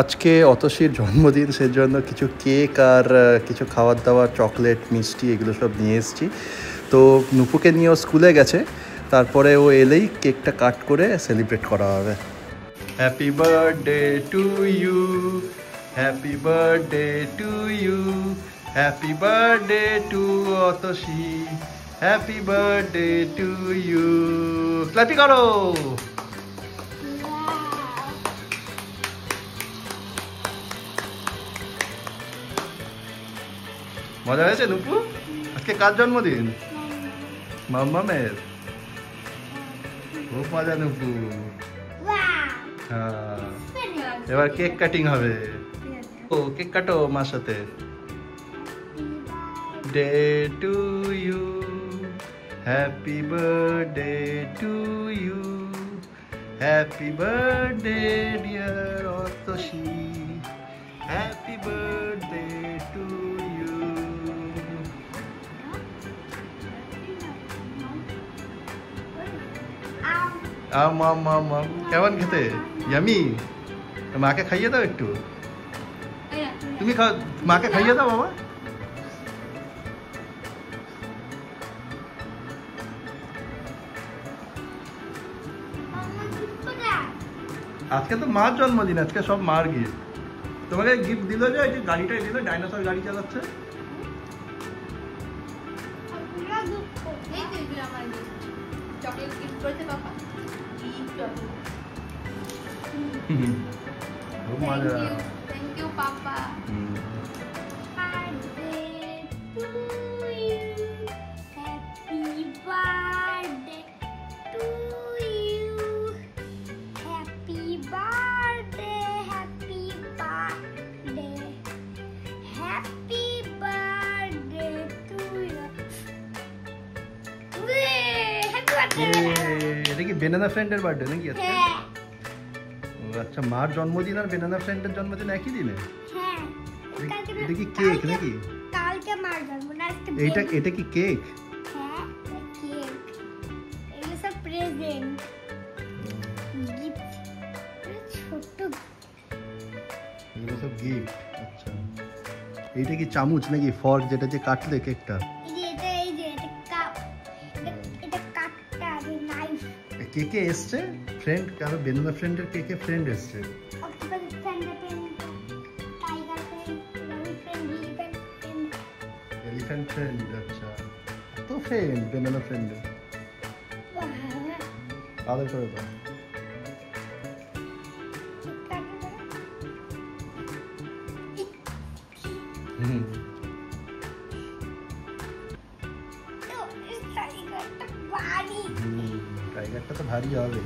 আজকে অতসীর জন্মদিন, সেজন্য কিছু কেক আর কিছু খাবার দাবার, চকলেট, মিষ্টি এগুলো সব নিয়ে এসেছি। তো নুপুকে নিয়েও স্কুলে গেছে, তারপরে ও এলেই কেকটা কাট করে সেলিব্রেট করা হবে। Happy birthday to you, happy birthday to you, happy birthday to Atasi, happy birthday to you. ক্ল্যাপি করো। মজা হয়েছে নুপু? আজকে কার জন্মদিন? মাম্মামের। খুব মজা নুপু। হ্যাঁ, এবার কেক কাটিং হবে। ও কেক কাটো মার সাথে। Day to you, happy birthday to you, happy birthday dear Atasi, happy birthday to you. কেমন খেতে? ইয়ামি। মাকে খাইয়ে দাও একটু। তুমি খাও, মাকে খাইয়ে দাও বাবা। আজকে তো মার জন্মদিন, আজকে সব মার গিফট। তোমাকে গিফট দিল যে এই যে গাড়িটাই দিল, ডাইনোসর গাড়ি চালাচ্ছে। খুব মজা। Thank you papa. এটা কি বেনানা ফ্রেন্ডের বার্থডে নাকি আজকে? আচ্ছা, মার জন্মদিন আর বেনানা ফ্রেন্ডের জন্মদিন একই দিনে? হ্যাঁ। এটা কি কেক নাকি? কালকে মার জন্মদিন, আজকে এটা কি কেক? হ্যাঁ, কেক। এগুলো সব প্রেজেন্ট, গিফট, ছোট। এগুলো সব গিফট। আচ্ছা, এইটা কি চামচ নাকি ফর্ক যেটা দিয়ে কাটলে কেকটা? কেকে এসছে ফ্রেন্ড, কারো বেনানা ফ্রেন্ডের কেকে ফ্রেন্ড এসছে। Elephant friend. আচ্ছা, তো ফ্রেন্ড বেনানা ফ্রেন্ডের। আদর করে দাও। টাইগারটা তো ভারী হবে।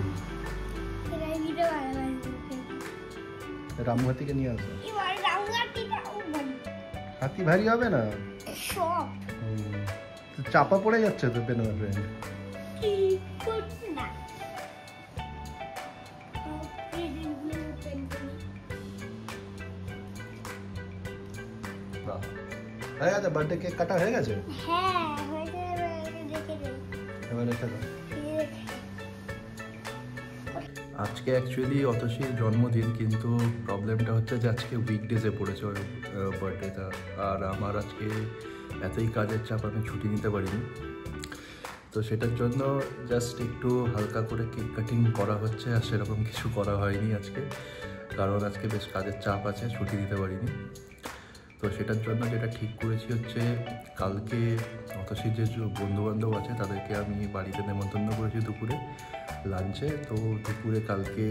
রামু হাতিকে নিয়ে আসো। হাতি ভারী হবে না? চাপা পড়ে যাচ্ছে তো বেনানা ফ্রেন্ড। হয়ে গেছে বার্থডে কেক কাটা হয়ে গেছে? হ্যাঁ, হয়ে গেছে। এবার রেখে দাও। আজকে অ্যাকচুয়ালি অতসীর জন্মদিন, কিন্তু প্রবলেমটা হচ্ছে যে আজকে উইকডেজে পড়েছে ওর বার্থডেটা, আর আমার আজকে এতই কাজের চাপ আমি ছুটি নিতে পারিনি। তো সেটার জন্য জাস্ট একটু হালকা করে কেক কাটিং করা হচ্ছে, আর সেরকম কিছু করা হয়নি আজকে, কারণ আজকে বেশ কাজের চাপ আছে, ছুটি দিতে পারিনি। তো সেটার জন্য যেটা ঠিক করেছি হচ্ছে, কালকে অতসীর যে বন্ধুবান্ধব আছে তাদেরকে আমি বাড়িতে নেমন্তন্ন করেছি দুপুরে লাঞ্চে। তো দুপুরে কালকে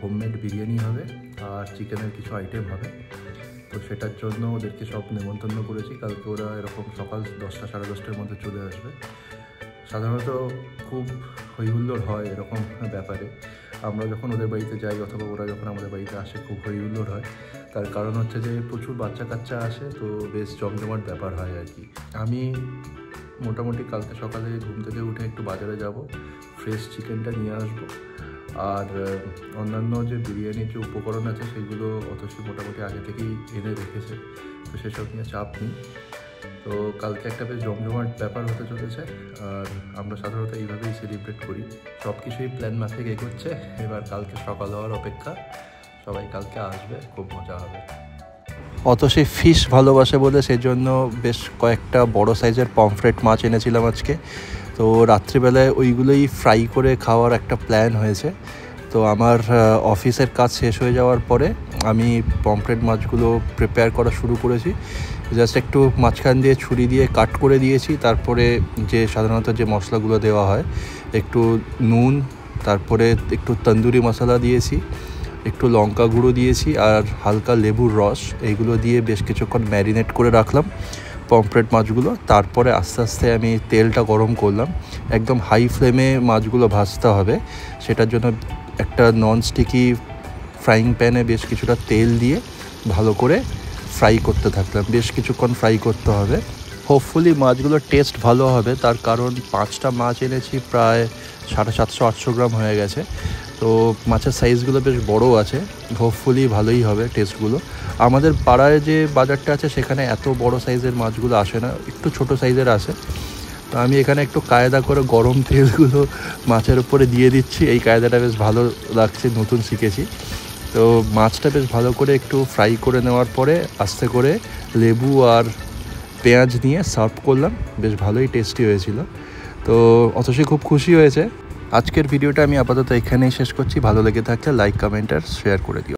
হোমমেড বিরিয়ানি হবে আর চিকেনের কিছু আইটেম হবে। তো সেটার জন্য ওদেরকে সব নেমন্তন্ন করেছি। কালকে ওরা এরকম সকাল 10টা সাড়ে 10টার মধ্যে চলে আসবে। সাধারণত খুব হইহুল্লোড় হয় এরকম ব্যাপারে, আমরা যখন ওদের বাড়িতে যাই অথবা ওরা যখন আমাদের বাড়িতে আসে খুব হইহুল্লোড় হয়। তার কারণ হচ্ছে যে প্রচুর বাচ্চা কাচ্চা আসে, তো বেশ জমজমাট ব্যাপার হয় আর কি। আমি মোটামুটি কালকে সকালে ঘুম থেকে উঠে একটু বাজারে যাব, ফ্রেশ চিকেনটা নিয়ে আসবো, আর অন্যান্য যে বিরিয়ানির যে উপকরণ আছে সেগুলো অতসী মোটামুটি আগে থেকেই এনে রেখেছে, তো সেসব নিয়ে চাপ নেই। তো কালকে একটা বেশ জমজমাট ব্যাপার হতে চলেছে, আর আমরা সাধারণত এইভাবেই সেলিব্রেট করি। সব কিছুই প্ল্যান মাফিক এগোচ্ছে, এবার কালকে সকাল হওয়ার অপেক্ষা। সবাই কালকে আসবে, খুব মজা হবে। অতসী ফিশ ভালোবাসে বলে সেই জন্য বেশ কয়েকটা বড় সাইজের পমফ্রেট মাছ এনেছিলাম আজকে। তো রাত্রিবেলায় ওইগুলোই ফ্রাই করে খাওয়ার একটা প্ল্যান হয়েছে। তো আমার অফিসের কাজ শেষ হয়ে যাওয়ার পরে আমি পমফ্রেট মাছগুলো প্রিপেয়ার করা শুরু করেছি। জাস্ট একটু মাঝখান দিয়ে ছুরি দিয়ে কাট করে দিয়েছি, তারপরে যে সাধারণত যে মশলাগুলো দেওয়া হয়, একটু নুন, তারপরে একটু তন্দুরি মশলা দিয়েছি, একটু লঙ্কা গুঁড়ো দিয়েছি আর হালকা লেবুর রস, এইগুলো দিয়ে বেশ কিছুক্ষণ ম্যারিনেট করে রাখলাম পমফ্রেট মাছগুলো। তারপরে আস্তে আস্তে আমি তেলটা গরম করলাম, একদম হাই ফ্লেমে মাছগুলো ভাজতে হবে। সেটার জন্য একটা নন স্টিকি ফ্রাইং প্যানে বেশ কিছুটা তেল দিয়ে ভালো করে ফ্রাই করতে থাকলাম, বেশ কিছুক্ষণ ফ্রাই করতে হবে। হোপফুলি মাছগুলোর টেস্ট ভালো হবে, তার কারণ 5টা মাছ এনেছি, প্রায় 750-800 গ্রাম হয়ে গেছে। তো মাছের সাইজগুলো বেশ বড় আছে, হোপফুলি ভালোই হবে টেস্টগুলো। আমাদের পাড়ায় যে বাজারটা আছে সেখানে এত বড় সাইজের মাছগুলো আসে না, একটু ছোট সাইজের আসে। তো আমি এখানে একটু কায়দা করে গরম তেলগুলো মাছের উপরে দিয়ে দিচ্ছি, এই কায়দাটা বেশ ভালো লাগছে, নতুন শিখেছি। তো মাছটা বেশ ভালো করে একটু ফ্রাই করে নেওয়ার পরে আস্তে করে লেবু আর পেঁয়াজ নিয়ে সার্ভ করলাম, বেশ ভালোই টেস্টি হয়েছিল। তো অতসী খুব খুশি হয়েছে। আজকের ভিডিওটা আমি আপাতত এখানেই শেষ করছি। ভালো লেগে থাকলে লাইক, কমেন্ট আর শেয়ার করে দিও।